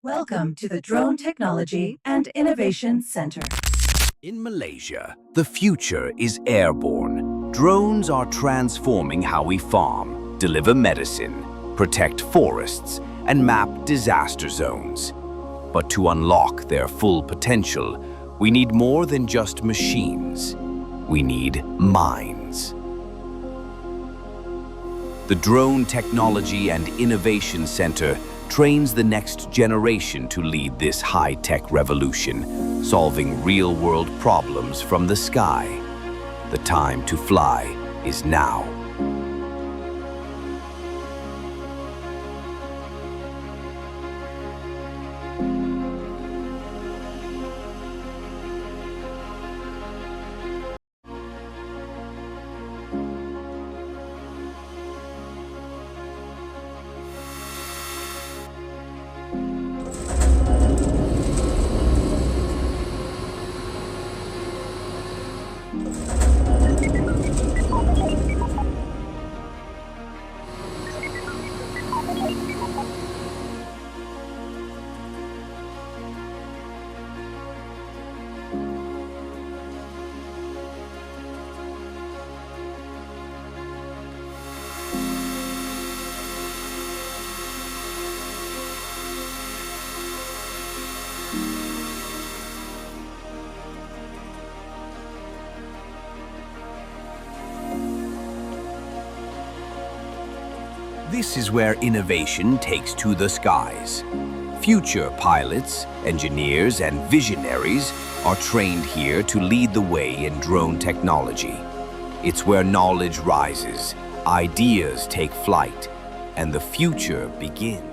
Welcome to the Drone Technology and Innovation Center. In Malaysia, the future is airborne. Drones are transforming how we farm, deliver medicine, protect forests, and map disaster zones. But to unlock their full potential, we need more than just machines. We need minds. The Drone Technology and Innovation Center trains the next generation to lead this high-tech revolution, solving real-world problems from the sky. The time to fly is now. This is where innovation takes to the skies. Future pilots, engineers, and visionaries are trained here to lead the way in drone technology. It's where knowledge rises, ideas take flight, and the future begins.